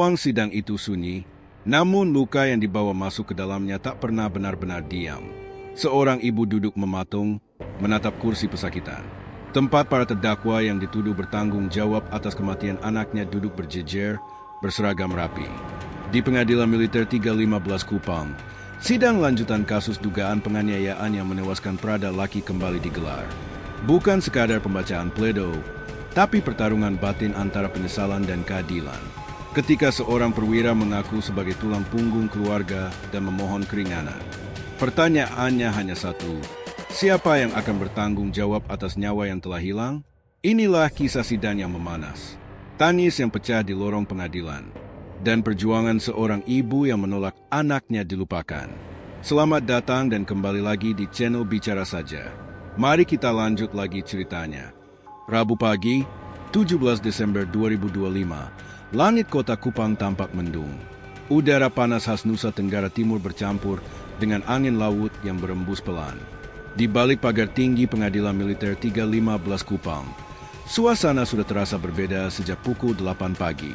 Ruang sidang itu sunyi, namun luka yang dibawa masuk ke dalamnya tak pernah benar-benar diam. Seorang ibu duduk mematung, menatap kursi pesakitan. Tempat para terdakwa yang dituduh bertanggung jawab atas kematian anaknya duduk berjejer, berseragam rapi. Di Pengadilan Militer 315 Kupang, sidang lanjutan kasus dugaan penganiayaan yang menewaskan Prada Laki kembali digelar. Bukan sekadar pembacaan pledo, tapi pertarungan batin antara penyesalan dan keadilan. Ketika seorang perwira mengaku sebagai tulang punggung keluarga dan memohon keringanan. Pertanyaannya hanya satu, siapa yang akan bertanggung jawab atas nyawa yang telah hilang? Inilah kisah sidang yang memanas. Tangis yang pecah di lorong pengadilan. Dan perjuangan seorang ibu yang menolak anaknya dilupakan. Selamat datang dan kembali lagi di channel Bicara Saja. Mari kita lanjut lagi ceritanya. Rabu pagi, 17 Desember 2025, langit kota Kupang tampak mendung. Udara panas khas Nusa Tenggara Timur bercampur dengan angin laut yang berembus pelan. Di balik pagar tinggi Pengadilan Militer 315 Kupang, suasana sudah terasa berbeda sejak pukul 8 pagi.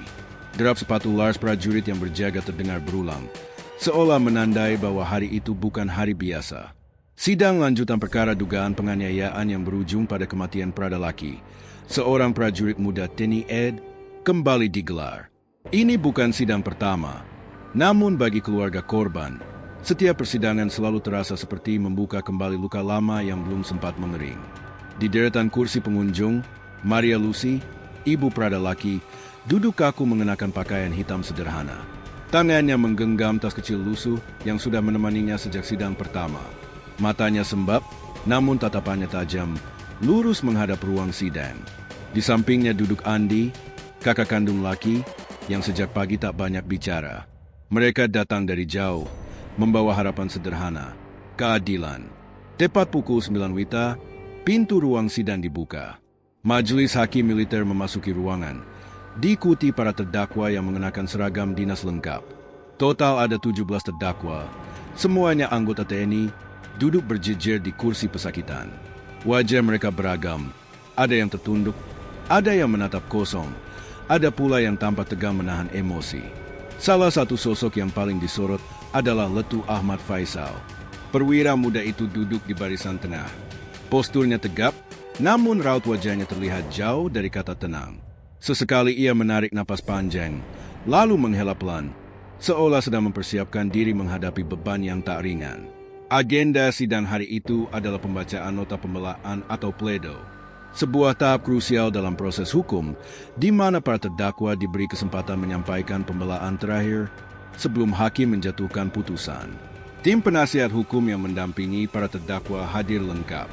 Derap sepatu Lars prajurit yang berjaga terdengar berulang, seolah menandai bahwa hari itu bukan hari biasa. Sidang lanjutan perkara dugaan penganiayaan yang berujung pada kematian Prada Laki, seorang prajurit muda TNI Ed, kembali digelar. Ini bukan sidang pertama, namun bagi keluarga korban, setiap persidangan selalu terasa seperti membuka kembali luka lama yang belum sempat mengering. Di deretan kursi pengunjung, Maria Lucy, ibu Prada Laki, duduk kaku mengenakan pakaian hitam sederhana. Tangannya menggenggam tas kecil lusuh yang sudah menemaninya sejak sidang pertama. Matanya sembab, namun tatapannya tajam, lurus menghadap ruang sidang. Di sampingnya duduk Andi, kakak kandung Laki, yang sejak pagi tak banyak bicara. Mereka datang dari jauh, membawa harapan sederhana, keadilan. Tepat pukul 9 WITA, pintu ruang sidang dibuka. Majelis Hakim Militer memasuki ruangan, diikuti para terdakwa yang mengenakan seragam dinas lengkap. Total ada 17 terdakwa, semuanya anggota TNI, duduk berjejer di kursi pesakitan. Wajah mereka beragam, ada yang tertunduk, ada yang menatap kosong, ada pula yang tampak tegang menahan emosi. Salah satu sosok yang paling disorot adalah Letu Ahmad Faisal. Perwira muda itu duduk di barisan tengah. Posturnya tegap, namun raut wajahnya terlihat jauh dari kata tenang. Sesekali ia menarik napas panjang, lalu menghela pelan, seolah sedang mempersiapkan diri menghadapi beban yang tak ringan. Agenda sidang hari itu adalah pembacaan nota pembelaan atau pledo. Sebuah tahap krusial dalam proses hukum, di mana para terdakwa diberi kesempatan menyampaikan pembelaan terakhir sebelum hakim menjatuhkan putusan. Tim penasihat hukum yang mendampingi para terdakwa hadir lengkap.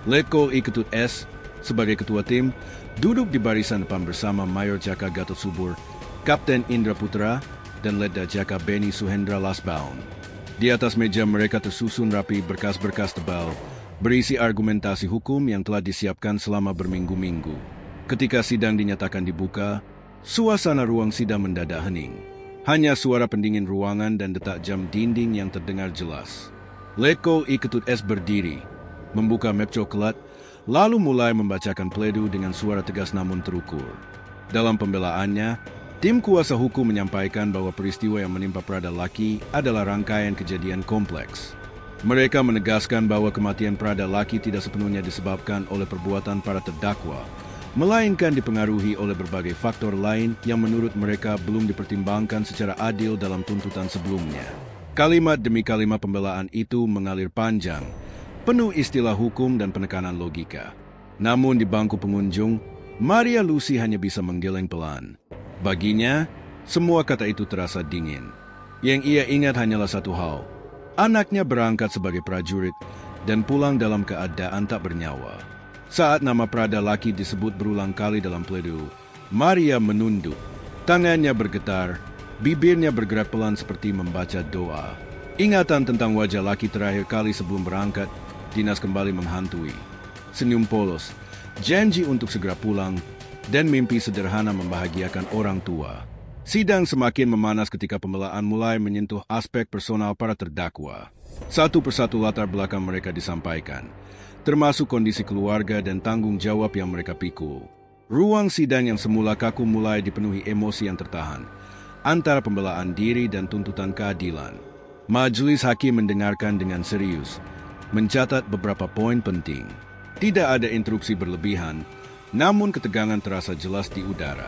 Letkol I Ketut S, sebagai ketua tim, duduk di barisan depan bersama Mayor Jaka Gatot Subur, Kapten Indra Putra, dan Letda Jaka Beni Suhendra Lasbaun. Di atas meja mereka tersusun rapi berkas-berkas tebal, berisi argumentasi hukum yang telah disiapkan selama berminggu-minggu. Ketika sidang dinyatakan dibuka, suasana ruang sidang mendadak hening. Hanya suara pendingin ruangan dan detak jam dinding yang terdengar jelas. Letkol I Ketut S berdiri, membuka map coklat, lalu mulai membacakan pledo dengan suara tegas namun terukur. Dalam pembelaannya, tim kuasa hukum menyampaikan bahwa peristiwa yang menimpa Prada Laki adalah rangkaian kejadian kompleks. Mereka menegaskan bahwa kematian Prada Laki tidak sepenuhnya disebabkan oleh perbuatan para terdakwa, melainkan dipengaruhi oleh berbagai faktor lain yang menurut mereka belum dipertimbangkan secara adil dalam tuntutan sebelumnya. Kalimat demi kalimat pembelaan itu mengalir panjang, penuh istilah hukum dan penekanan logika. Namun di bangku pengunjung, Maria Lucy hanya bisa menggeleng pelan. Baginya, semua kata itu terasa dingin. Yang ia ingat hanyalah satu hal, anaknya berangkat sebagai prajurit dan pulang dalam keadaan tak bernyawa. Saat nama Prada Laki disebut berulang kali dalam pledo, Maria menunduk. Tangannya bergetar, bibirnya bergerak pelan seperti membaca doa. Ingatan tentang wajah Laki terakhir kali sebelum berangkat, dinas kembali menghantui. Senyum polos, janji untuk segera pulang, dan mimpi sederhana membahagiakan orang tua. Sidang semakin memanas ketika pembelaan mulai menyentuh aspek personal para terdakwa. Satu persatu latar belakang mereka disampaikan, termasuk kondisi keluarga dan tanggung jawab yang mereka pikul. Ruang sidang yang semula kaku mulai dipenuhi emosi yang tertahan. antara pembelaan diri dan tuntutan keadilan. Majelis hakim mendengarkan dengan serius, mencatat beberapa poin penting. Tidak ada interupsi berlebihan, namun ketegangan terasa jelas di udara.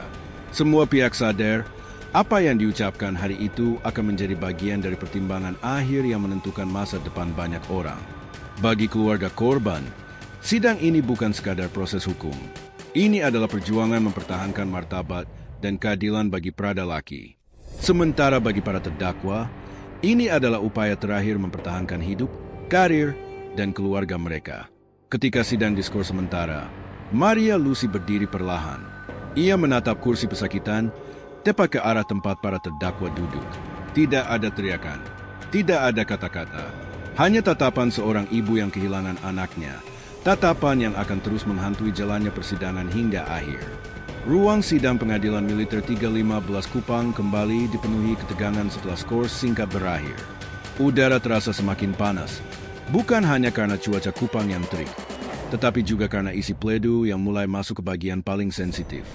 Semua pihak sadar, apa yang diucapkan hari itu akan menjadi bagian dari pertimbangan akhir yang menentukan masa depan banyak orang. Bagi keluarga korban, sidang ini bukan sekadar proses hukum. Ini adalah perjuangan mempertahankan martabat dan keadilan bagi Prada Laki. Sementara bagi para terdakwa, ini adalah upaya terakhir mempertahankan hidup, karir, dan keluarga mereka. Ketika sidang diskors sementara, Maria Lucy berdiri perlahan. Ia menatap kursi pesakitan, tepat ke arah tempat para terdakwa duduk. Tidak ada teriakan, tidak ada kata-kata. Hanya tatapan seorang ibu yang kehilangan anaknya, tatapan yang akan terus menghantui jalannya persidangan hingga akhir. Ruang sidang pengadilan militer 315 Kupang kembali dipenuhi ketegangan setelah skors singkat berakhir. Udara terasa semakin panas, bukan hanya karena cuaca Kupang yang terik, tetapi juga karena isi pledo yang mulai masuk ke bagian paling sensitif.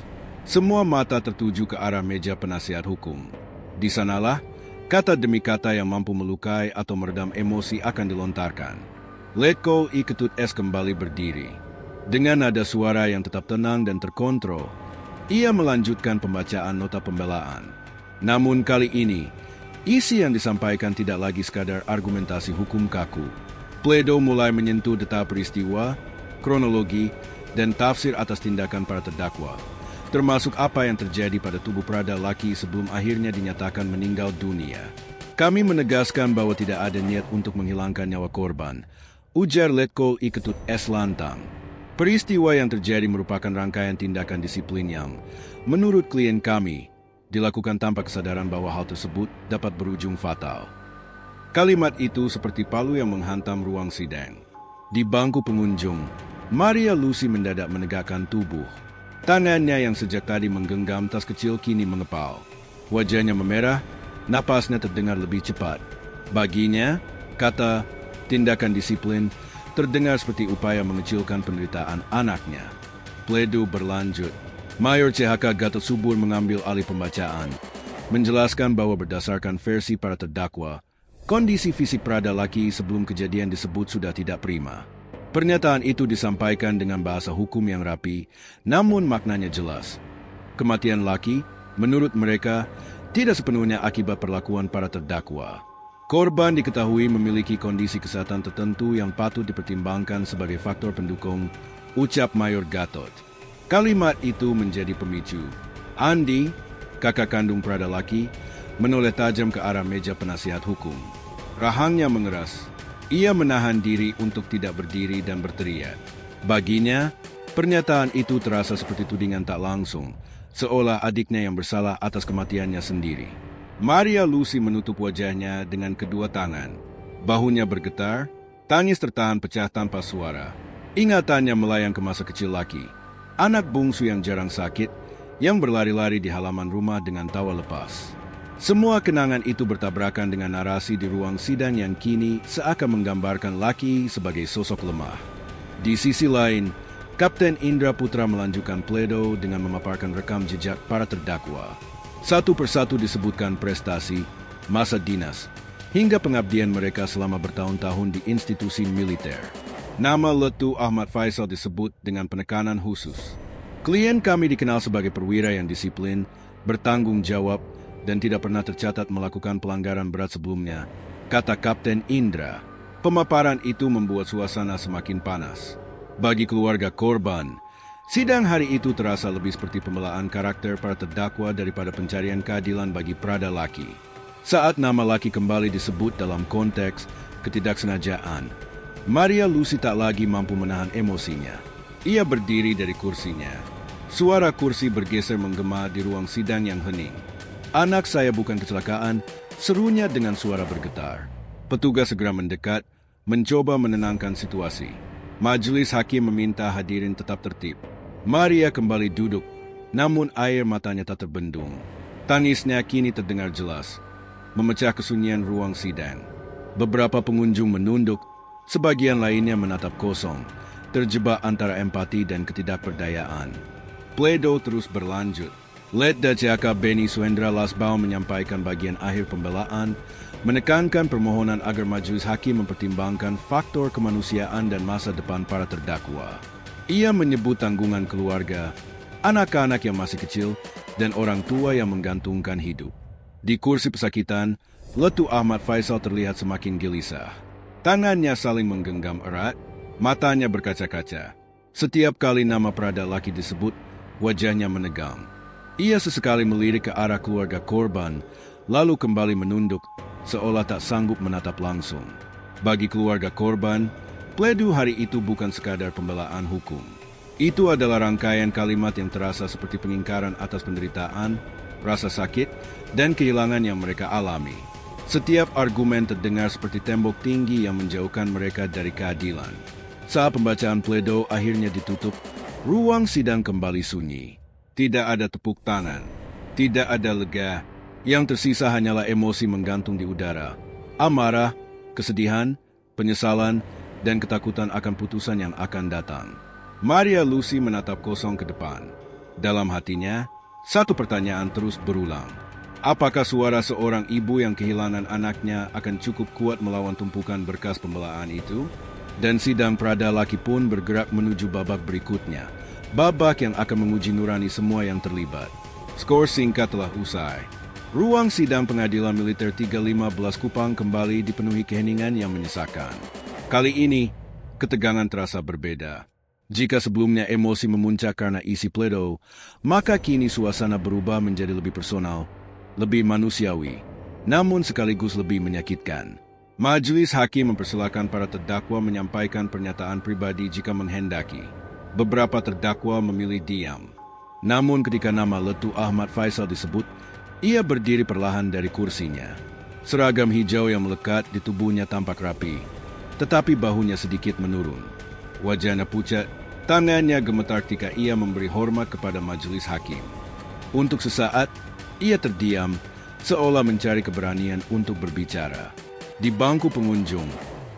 Semua mata tertuju ke arah meja penasihat hukum. Di sanalah, kata demi kata yang mampu melukai atau meredam emosi akan dilontarkan. Letko I Ketut S kembali berdiri. Dengan nada suara yang tetap tenang dan terkontrol, ia melanjutkan pembacaan nota pembelaan. Namun kali ini, isi yang disampaikan tidak lagi sekadar argumentasi hukum kaku. Pledo mulai menyentuh detail peristiwa, kronologi, dan tafsir atas tindakan para terdakwa, termasuk apa yang terjadi pada tubuh Prada Laki sebelum akhirnya dinyatakan meninggal dunia. Kami menegaskan bahwa tidak ada niat untuk menghilangkan nyawa korban, ujar Letko I Ketut S lantang. Peristiwa yang terjadi merupakan rangkaian tindakan disiplin yang, menurut klien kami, dilakukan tanpa kesadaran bahwa hal tersebut dapat berujung fatal. Kalimat itu seperti palu yang menghantam ruang sidang. Di bangku pengunjung, Maria Lucy mendadak menegakkan tubuh. Tangannya yang sejak tadi menggenggam tas kecil kini mengepal. Wajahnya memerah, napasnya terdengar lebih cepat. Baginya, kata tindakan disiplin terdengar seperti upaya mengecilkan penderitaan anaknya. Pledo berlanjut. Mayor CHK Gatot Subur mengambil alih pembacaan, menjelaskan bahwa berdasarkan versi para terdakwa, kondisi fisik Prada Laki sebelum kejadian disebut sudah tidak prima. Pernyataan itu disampaikan dengan bahasa hukum yang rapi, namun maknanya jelas. Kematian Laki, menurut mereka, tidak sepenuhnya akibat perlakuan para terdakwa. Korban diketahui memiliki kondisi kesehatan tertentu yang patut dipertimbangkan sebagai faktor pendukung, ucap Mayor Gatot. Kalimat itu menjadi pemicu. Andi, kakak kandung Prada Laki, menoleh tajam ke arah meja penasihat hukum. Rahangnya mengeras. Ia menahan diri untuk tidak berdiri dan berteriak. Baginya, pernyataan itu terasa seperti tudingan tak langsung, seolah adiknya yang bersalah atas kematiannya sendiri. Maria Lucy menutup wajahnya dengan kedua tangan. Bahunya bergetar, tangis tertahan pecah tanpa suara. Ingatannya melayang ke masa kecil Laki, anak bungsu yang jarang sakit, yang berlari-lari di halaman rumah dengan tawa lepas. Semua kenangan itu bertabrakan dengan narasi di ruang sidang yang kini seakan menggambarkan Laki sebagai sosok lemah. Di sisi lain, Kapten Indra Putra melanjutkan pledo dengan memaparkan rekam jejak para terdakwa. Satu persatu disebutkan prestasi, masa dinas, hingga pengabdian mereka selama bertahun-tahun di institusi militer. Nama Letu Ahmad Faisal disebut dengan penekanan khusus. Klien kami dikenal sebagai perwira yang disiplin, bertanggung jawab, dan tidak pernah tercatat melakukan pelanggaran berat sebelumnya, kata Kapten Indra. Pemaparan itu membuat suasana semakin panas. Bagi keluarga korban, sidang hari itu terasa lebih seperti pembelaan karakter para terdakwa daripada pencarian keadilan bagi Prada Laki. Saat nama Laki kembali disebut dalam konteks ketidaksengajaan, Maria Lucy tak lagi mampu menahan emosinya. Ia berdiri dari kursinya. Suara kursi bergeser menggema di ruang sidang yang hening. Anak saya bukan kecelakaan, serunya dengan suara bergetar. Petugas segera mendekat, mencoba menenangkan situasi. Majelis hakim meminta hadirin tetap tertib. Maria kembali duduk, namun air matanya tak terbendung. Tangisnya kini terdengar jelas, memecah kesunyian ruang sidang. Beberapa pengunjung menunduk, sebagian lainnya menatap kosong, terjebak antara empati dan ketidakberdayaan. Pledo terus berlanjut. Letda CAK Beni Suendra Lasbao menyampaikan bagian akhir pembelaan, menekankan permohonan agar majelis hakim mempertimbangkan faktor kemanusiaan dan masa depan para terdakwa. Ia menyebut tanggungan keluarga, anak-anak yang masih kecil, dan orang tua yang menggantungkan hidup. Di kursi pesakitan, Letu Ahmad Faisal terlihat semakin gelisah. Tangannya saling menggenggam erat, matanya berkaca-kaca. Setiap kali nama Prada laki disebut, wajahnya menegang. Ia sesekali melirik ke arah keluarga korban, lalu kembali menunduk, seolah tak sanggup menatap langsung. Bagi keluarga korban, pledu hari itu bukan sekadar pembelaan hukum. Itu adalah rangkaian kalimat yang terasa seperti pengingkaran atas penderitaan, rasa sakit, dan kehilangan yang mereka alami. Setiap argumen terdengar seperti tembok tinggi yang menjauhkan mereka dari keadilan. Saat pembacaan pledo akhirnya ditutup, ruang sidang kembali sunyi. Tidak ada tepuk tangan, tidak ada lega. Yang tersisa hanyalah emosi menggantung di udara. Amarah, kesedihan, penyesalan, dan ketakutan akan putusan yang akan datang. Maria Lucy menatap kosong ke depan. Dalam hatinya, satu pertanyaan terus berulang. Apakah suara seorang ibu yang kehilangan anaknya akan cukup kuat melawan tumpukan berkas pembelaan itu? Dan sidang Prada laki pun bergerak menuju babak berikutnya. Babak yang akan menguji nurani semua yang terlibat. Skor singkat telah usai. Ruang sidang pengadilan militer 315 Kupang kembali dipenuhi keheningan yang menyesakan. Kali ini, ketegangan terasa berbeda. Jika sebelumnya emosi memuncak karena isi pledo, maka kini suasana berubah menjadi lebih personal, lebih manusiawi, namun sekaligus lebih menyakitkan. Majelis hakim mempersilakan para terdakwa menyampaikan pernyataan pribadi jika menghendaki. Beberapa terdakwa memilih diam. Namun ketika nama Letu Ahmad Faisal disebut, ia berdiri perlahan dari kursinya. Seragam hijau yang melekat di tubuhnya tampak rapi, tetapi bahunya sedikit menurun. Wajahnya pucat, tangannya gemetar ketika ia memberi hormat kepada majelis hakim. Untuk sesaat, ia terdiam, seolah mencari keberanian untuk berbicara. Di bangku pengunjung,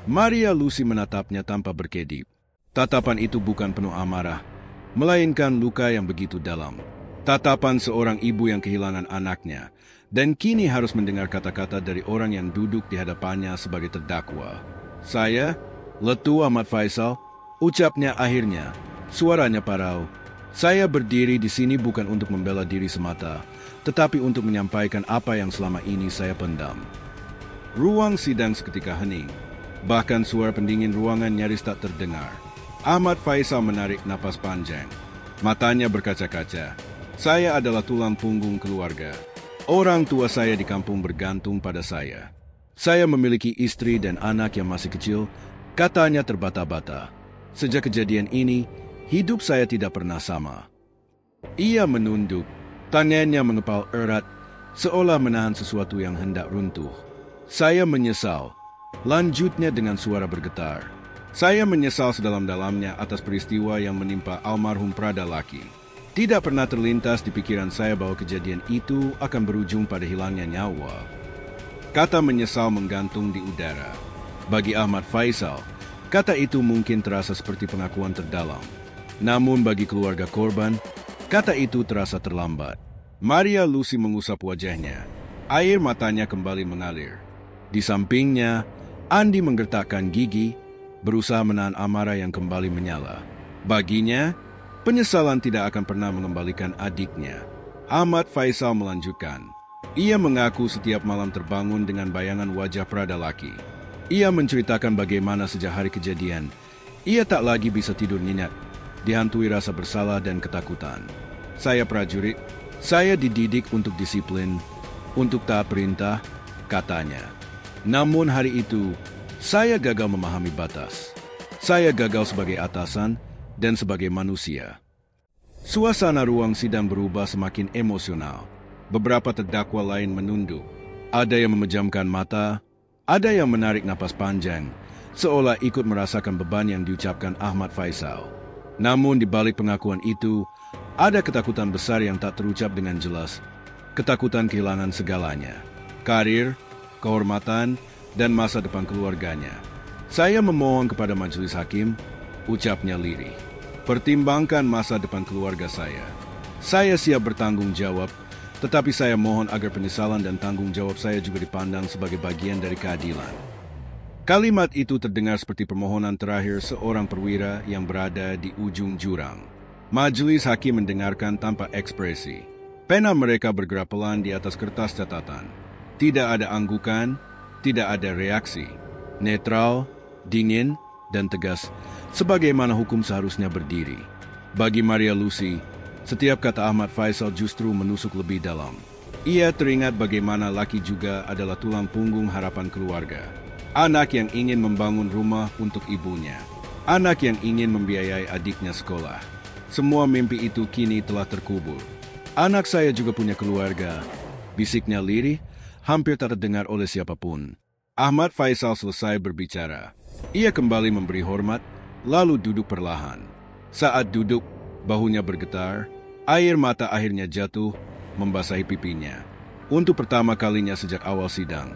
Maria Lucy menatapnya tanpa berkedip. Tatapan itu bukan penuh amarah, melainkan luka yang begitu dalam. Tatapan seorang ibu yang kehilangan anaknya, dan kini harus mendengar kata-kata dari orang yang duduk di hadapannya sebagai terdakwa. Saya, Letu Ahmad Faisal, ucapnya akhirnya, suaranya parau. Saya berdiri di sini bukan untuk membela diri semata, tetapi untuk menyampaikan apa yang selama ini saya pendam. Ruang sidang seketika hening, bahkan suara pendingin ruangan nyaris tak terdengar. Ahmad Faisal menarik napas panjang. Matanya berkaca-kaca. Saya adalah tulang punggung keluarga. Orang tua saya di kampung bergantung pada saya. Saya memiliki istri dan anak yang masih kecil, katanya terbata-bata. Sejak kejadian ini, hidup saya tidak pernah sama. Ia menunduk, tangannya mengepal erat, seolah menahan sesuatu yang hendak runtuh. Saya menyesal, lanjutnya dengan suara bergetar. Saya menyesal sedalam-dalamnya atas peristiwa yang menimpa almarhum Prada laki. Tidak pernah terlintas di pikiran saya bahwa kejadian itu akan berujung pada hilangnya nyawa. Kata menyesal menggantung di udara. Bagi Ahmad Faisal, kata itu mungkin terasa seperti pengakuan terdalam. Namun bagi keluarga korban, kata itu terasa terlambat. Maria Lucy mengusap wajahnya. Air matanya kembali mengalir. Di sampingnya, Andi menggertakkan gigi, berusaha menahan amarah yang kembali menyala. Baginya, penyesalan tidak akan pernah mengembalikan adiknya. Ahmad Faisal melanjutkan. Ia mengaku setiap malam terbangun dengan bayangan wajah Prada laki. Ia menceritakan bagaimana sejak hari kejadian, ia tak lagi bisa tidur nyenyak, dihantui rasa bersalah dan ketakutan. Saya prajurit, saya dididik untuk disiplin, untuk taat perintah, katanya. Namun hari itu, saya gagal memahami batas. Saya gagal sebagai atasan dan sebagai manusia. Suasana ruang sidang berubah semakin emosional. Beberapa terdakwa lain menunduk. Ada yang memejamkan mata, ada yang menarik napas panjang, seolah ikut merasakan beban yang diucapkan Ahmad Faisal. Namun di balik pengakuan itu, ada ketakutan besar yang tak terucap dengan jelas. Ketakutan kehilangan segalanya. Karir, kehormatan, dan masa depan keluarganya. Saya memohon kepada majelis hakim, ucapnya lirih. Pertimbangkan masa depan keluarga saya. Saya siap bertanggung jawab, tetapi saya mohon agar penyesalan dan tanggung jawab saya juga dipandang sebagai bagian dari keadilan. Kalimat itu terdengar seperti permohonan terakhir seorang perwira yang berada di ujung jurang. Majelis hakim mendengarkan tanpa ekspresi. Pena mereka bergerak pelan di atas kertas catatan. Tidak ada anggukan, tidak ada reaksi. Netral, dingin, dan tegas, sebagaimana hukum seharusnya berdiri. Bagi Maria Lucy, setiap kata Ahmad Faisal justru menusuk lebih dalam. Ia teringat bagaimana laki juga adalah tulang punggung harapan keluarga. Anak yang ingin membangun rumah untuk ibunya. Anak yang ingin membiayai adiknya sekolah. Semua mimpi itu kini telah terkubur. Anak saya juga punya keluarga. Bisiknya lirih, hampir tak terdengar oleh siapapun. Ahmad Faisal selesai berbicara. Ia kembali memberi hormat, lalu duduk perlahan. Saat duduk, bahunya bergetar, air mata akhirnya jatuh, membasahi pipinya. Untuk pertama kalinya sejak awal sidang,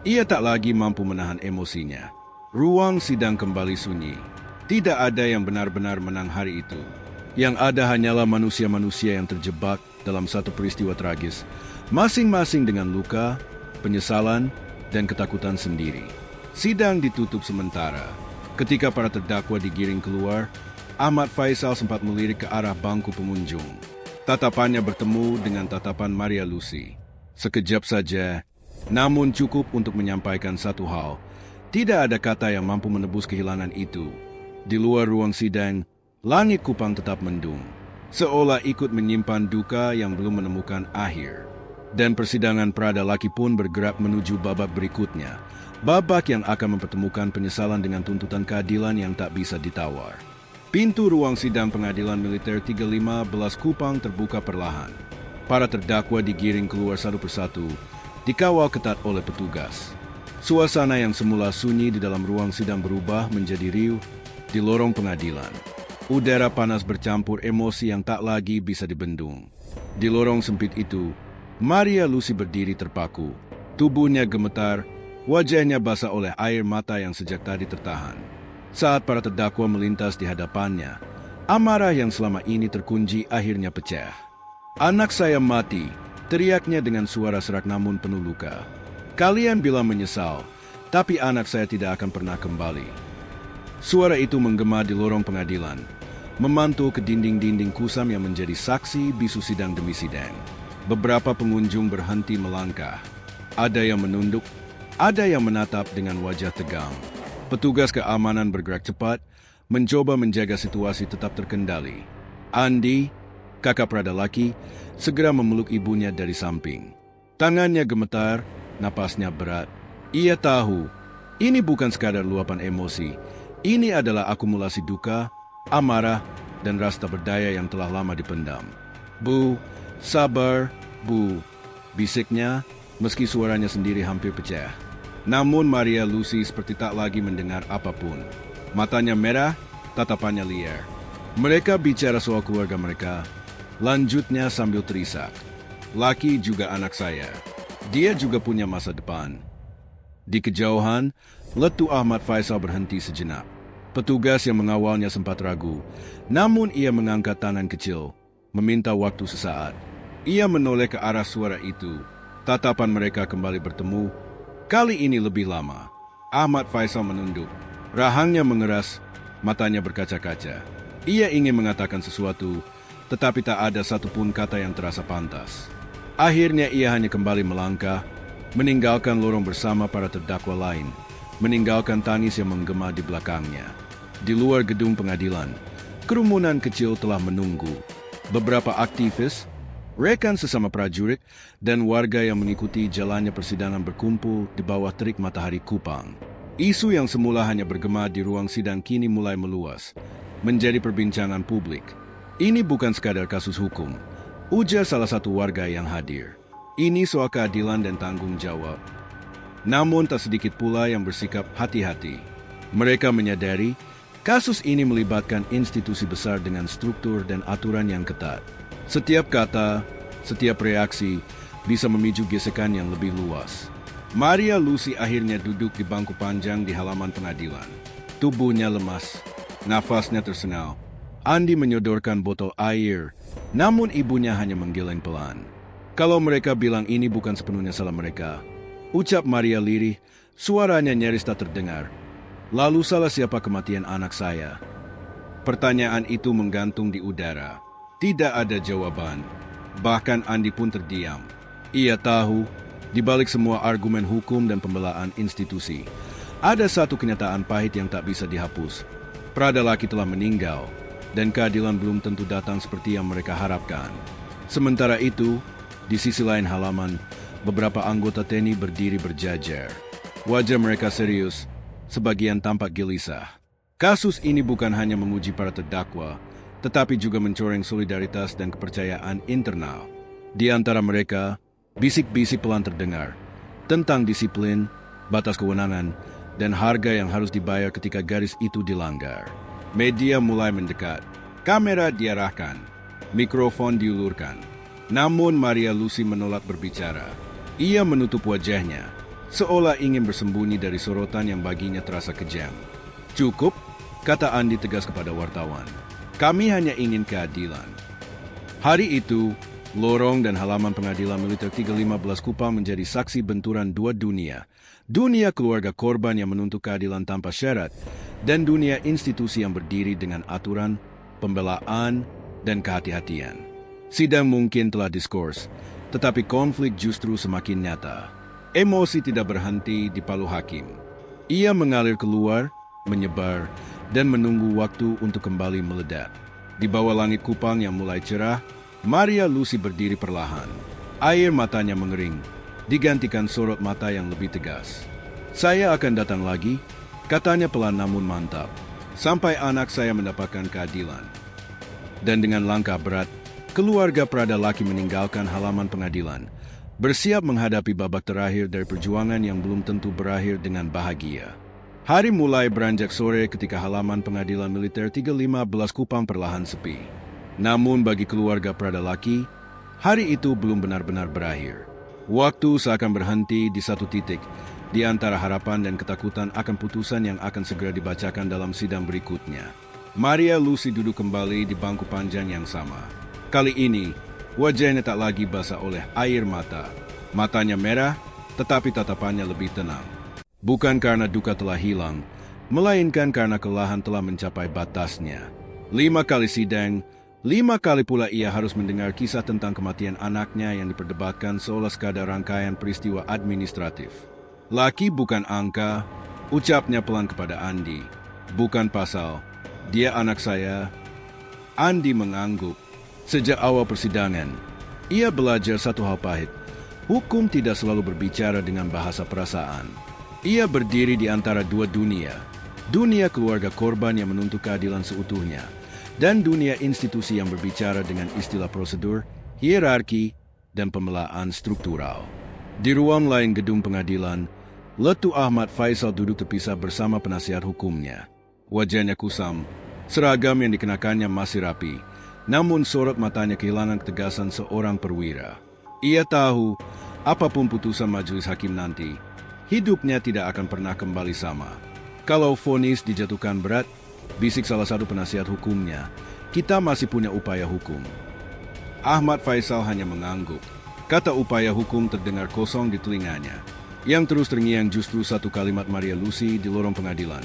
ia tak lagi mampu menahan emosinya. Ruang sidang kembali sunyi. Tidak ada yang benar-benar menang hari itu. Yang ada hanyalah manusia-manusia yang terjebak dalam satu peristiwa tragis, masing-masing dengan luka, penyesalan, dan ketakutan sendiri. Sidang ditutup sementara. Ketika para terdakwa digiring keluar, Ahmad Faisal sempat melirik ke arah bangku pengunjung. Tatapannya bertemu dengan tatapan Maria Lucy. Sekejap saja, namun cukup untuk menyampaikan satu hal. Tidak ada kata yang mampu menebus kehilangan itu. Di luar ruang sidang, langit Kupang tetap mendung, seolah ikut menyimpan duka yang belum menemukan akhir. Dan persidangan Prada Laki pun bergerak menuju babak berikutnya, babak yang akan mempertemukan penyesalan dengan tuntutan keadilan yang tak bisa ditawar. Pintu ruang sidang pengadilan militer 315 Kupang terbuka perlahan. Para terdakwa digiring keluar satu persatu, dikawal ketat oleh petugas. Suasana yang semula sunyi di dalam ruang sidang berubah menjadi riuh di lorong pengadilan. Udara panas bercampur emosi yang tak lagi bisa dibendung. Di lorong sempit itu, Maria Lucy berdiri terpaku. Tubuhnya gemetar, wajahnya basah oleh air mata yang sejak tadi tertahan. Saat para terdakwa melintas di hadapannya, amarah yang selama ini terkunci akhirnya pecah. "Anak saya mati," teriaknya dengan suara serak namun penuh luka. "Kalian bilang menyesal, tapi anak saya tidak akan pernah kembali." Suara itu menggema di lorong pengadilan, memantul ke dinding-dinding kusam yang menjadi saksi bisu sidang demi sidang. Beberapa pengunjung berhenti melangkah. Ada yang menunduk, ada yang menatap dengan wajah tegang. Petugas keamanan bergerak cepat, mencoba menjaga situasi tetap terkendali. Andi, kakak Prada Laki, segera memeluk ibunya dari samping. Tangannya gemetar, napasnya berat. Ia tahu, ini bukan sekadar luapan emosi. Ini adalah akumulasi duka, amarah, dan rasa berdaya yang telah lama dipendam. "Bu, sabar, Bu," bisiknya, meski suaranya sendiri hampir pecah. Namun Maria Lucy seperti tak lagi mendengar apapun. Matanya merah, tatapannya liar. "Mereka bicara soal keluarga mereka," lanjutnya sambil terisak. "Laki juga anak saya. Dia juga punya masa depan." Di kejauhan, letu Ahmad Faisal berhenti sejenak. Petugas yang mengawalnya sempat ragu, namun ia mengangkat tangan kecil, meminta waktu sesaat. Ia menoleh ke arah suara itu. Tatapan mereka kembali bertemu, kali ini lebih lama. Ahmad Faisal menunduk. Rahangnya mengeras, matanya berkaca-kaca. Ia ingin mengatakan sesuatu, tetapi tak ada satupun kata yang terasa pantas. Akhirnya ia hanya kembali melangkah, meninggalkan lorong bersama para terdakwa lain, meninggalkan tangis yang menggema di belakangnya. Di luar gedung pengadilan, kerumunan kecil telah menunggu. Beberapa aktivis, rekan sesama prajurit, dan warga yang mengikuti jalannya persidangan berkumpul di bawah terik matahari Kupang. Isu yang semula hanya bergema di ruang sidang kini mulai meluas, menjadi perbincangan publik. "Ini bukan sekadar kasus hukum," ujar salah satu warga yang hadir. "Ini soal keadilan dan tanggung jawab." Namun tak sedikit pula yang bersikap hati-hati. Mereka menyadari kasus ini melibatkan institusi besar dengan struktur dan aturan yang ketat. Setiap kata, setiap reaksi bisa memicu gesekan yang lebih luas. Maria Lucy akhirnya duduk di bangku panjang di halaman pengadilan. Tubuhnya lemas, nafasnya tersengal. Andi menyodorkan botol air Namun ibunya hanya menggeleng pelan. Kalau mereka bilang ini bukan sepenuhnya salah mereka, ucap Maria lirih, suaranya nyaris tak terdengar. Lalu salah siapa kematian anak saya? Pertanyaan itu menggantung di udara. Tidak ada jawaban. Bahkan Andi pun terdiam. Ia tahu, di balik semua argumen hukum dan pembelaan institusi, ada satu kenyataan pahit yang tak bisa dihapus. Prada laki telah meninggal, dan keadilan belum tentu datang seperti yang mereka harapkan. Sementara itu, di sisi lain halaman, beberapa anggota TNI berdiri berjajar. Wajah mereka serius, sebagian tampak gelisah. Kasus ini bukan hanya menguji para terdakwa, tetapi juga mencoreng solidaritas dan kepercayaan internal. Di antara mereka, bisik-bisik pelan terdengar tentang disiplin, batas kewenangan, dan harga yang harus dibayar ketika garis itu dilanggar. Media mulai mendekat, kamera diarahkan, mikrofon diulurkan. Namun Maria Lucy menolak berbicara. Ia menutup wajahnya, seolah ingin bersembunyi dari sorotan yang baginya terasa kejam. Cukup, kata Andi tegas kepada wartawan. Kami hanya ingin keadilan. Hari itu, lorong dan halaman pengadilan militer 315 Kupang menjadi saksi benturan dua dunia. Dunia keluarga korban yang menuntut keadilan tanpa syarat, dan dunia institusi yang berdiri dengan aturan, pembelaan, dan kehati-hatian. Sidang mungkin telah diskors, tetapi konflik justru semakin nyata. Emosi tidak berhenti di palu hakim. Ia mengalir keluar, menyebar, dan menunggu waktu untuk kembali meledak. Di bawah langit Kupang yang mulai cerah, Maria Lucy berdiri perlahan. Air matanya mengering, digantikan sorot mata yang lebih tegas. Saya akan datang lagi, katanya pelan namun mantap, sampai anak saya mendapatkan keadilan. Dan dengan langkah berat, keluarga Prada laki meninggalkan halaman pengadilan, bersiap menghadapi babak terakhir dari perjuangan yang belum tentu berakhir dengan bahagia. Hari mulai beranjak sore ketika halaman pengadilan militer 315 Kupang perlahan sepi. Namun bagi keluarga Prada laki, hari itu belum benar-benar berakhir. Waktu seakan berhenti di satu titik, di antara harapan dan ketakutan akan putusan yang akan segera dibacakan dalam sidang berikutnya. Maria Lucy duduk kembali di bangku panjang yang sama. Kali ini, wajahnya tak lagi basah oleh air mata. Matanya merah, tetapi tatapannya lebih tenang. Bukan karena duka telah hilang, melainkan karena kelelahan telah mencapai batasnya. 5 kali sidang, 5 kali pula ia harus mendengar kisah tentang kematian anaknya yang diperdebatkan seolah sekadar rangkaian peristiwa administratif. Laki bukan angka, ucapnya pelan kepada Andi. Bukan pasal, dia anak saya. Andi mengangguk. Sejak awal persidangan, ia belajar satu hal pahit. Hukum tidak selalu berbicara dengan bahasa perasaan. Ia berdiri di antara dua dunia. Dunia keluarga korban yang menuntut keadilan seutuhnya, dan dunia institusi yang berbicara dengan istilah prosedur, hierarki, dan pembelaan struktural. Di ruang lain gedung pengadilan, Letu Ahmad Faisal duduk terpisah bersama penasihat hukumnya. Wajahnya kusam, seragam yang dikenakannya masih rapi, namun sorot matanya kehilangan ketegasan seorang perwira. Ia tahu, apapun putusan majelis hakim nanti, hidupnya tidak akan pernah kembali sama. Kalau vonis dijatuhkan berat, bisik salah satu penasihat hukumnya, kita masih punya upaya hukum. Ahmad Faisal hanya mengangguk. Kata upaya hukum terdengar kosong di telinganya. Yang terus terngiang justru satu kalimat Maria Lucy di lorong pengadilan.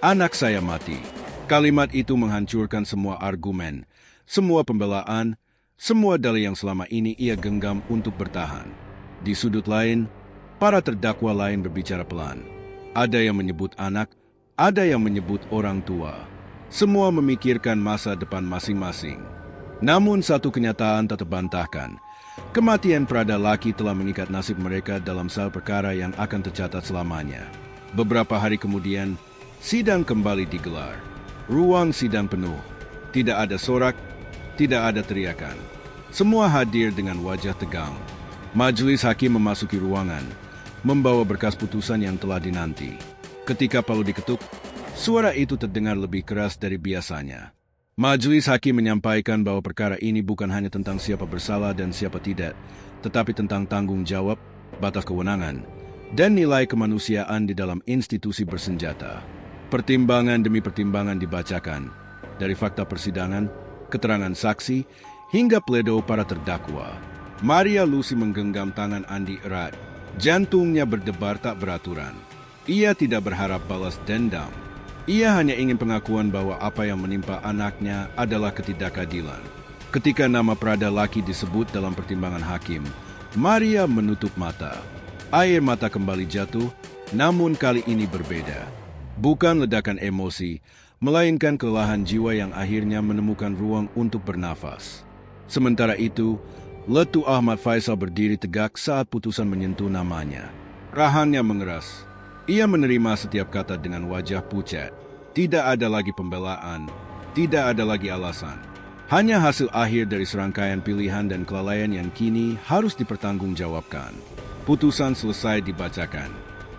Anak saya mati. Kalimat itu menghancurkan semua argumen, semua pembelaan, semua dalih yang selama ini ia genggam untuk bertahan. Di sudut lain, para terdakwa lain berbicara pelan. Ada yang menyebut anak, ada yang menyebut orang tua. Semua memikirkan masa depan masing-masing. Namun satu kenyataan tak terbantahkan. Kematian Prada laki telah mengikat nasib mereka dalam sel perkara yang akan tercatat selamanya. Beberapa hari kemudian, sidang kembali digelar. Ruang sidang penuh. Tidak ada sorak, tidak ada teriakan. Semua hadir dengan wajah tegang. Majelis hakim memasuki ruangan, membawa berkas putusan yang telah dinanti. Ketika palu diketuk, suara itu terdengar lebih keras dari biasanya. Majelis hakim menyampaikan bahwa perkara ini bukan hanya tentang siapa bersalah dan siapa tidak, tetapi tentang tanggung jawab, batas kewenangan, dan nilai kemanusiaan di dalam institusi bersenjata. Pertimbangan demi pertimbangan dibacakan, dari fakta persidangan, keterangan saksi, hingga pledo para terdakwa. Maria Lucy menggenggam tangan Andi erat. Jantungnya berdebar tak beraturan. Ia tidak berharap balas dendam. Ia hanya ingin pengakuan bahwa apa yang menimpa anaknya adalah ketidakadilan. Ketika nama Prada Laki disebut dalam pertimbangan hakim, Maria menutup mata. Air mata kembali jatuh, namun kali ini berbeda. Bukan ledakan emosi, melainkan kelelahan jiwa yang akhirnya menemukan ruang untuk bernafas. Sementara itu, Letu Ahmad Faisal berdiri tegak saat putusan menyentuh namanya. Rahannya mengeras. Ia menerima setiap kata dengan wajah pucat. Tidak ada lagi pembelaan, tidak ada lagi alasan. Hanya hasil akhir dari serangkaian pilihan dan kelalaian yang kini harus dipertanggungjawabkan. Putusan selesai dibacakan.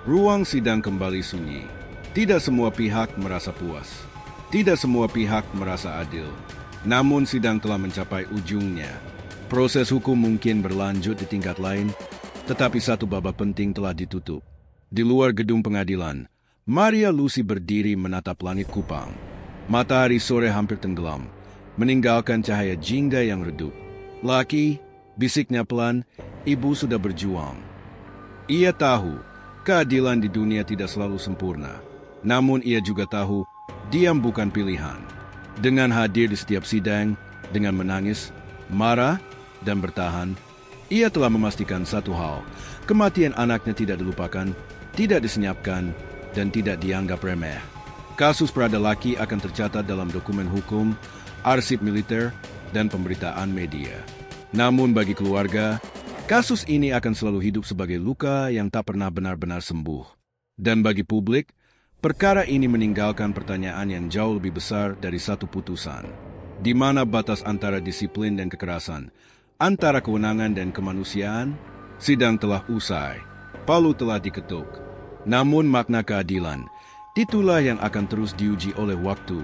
Ruang sidang kembali sunyi. Tidak semua pihak merasa puas. Tidak semua pihak merasa adil. Namun sidang telah mencapai ujungnya. Proses hukum mungkin berlanjut di tingkat lain, tetapi satu babak penting telah ditutup. Di luar gedung pengadilan, Maria Lucy berdiri menatap langit Kupang. Matahari sore hampir tenggelam, meninggalkan cahaya jingga yang redup. Laki, bisiknya pelan, ibu sudah berjuang. Ia tahu, keadilan di dunia tidak selalu sempurna. Namun ia juga tahu, diam bukan pilihan. Dengan hadir di setiap sidang, dengan menangis, marah, dan bertahan, ia telah memastikan satu hal, kematian anaknya tidak dilupakan, tidak disenyapkan, dan tidak dianggap remeh. Kasus Prada Laki akan tercatat dalam dokumen hukum, arsip militer, dan pemberitaan media. Namun bagi keluarga, kasus ini akan selalu hidup sebagai luka yang tak pernah benar-benar sembuh. Dan bagi publik, perkara ini meninggalkan pertanyaan yang jauh lebih besar dari satu putusan. Di mana batas antara disiplin dan kekerasan, antara kewenangan dan kemanusiaan? Sidang telah usai, palu telah diketuk. Namun makna keadilan, itulah yang akan terus diuji oleh waktu.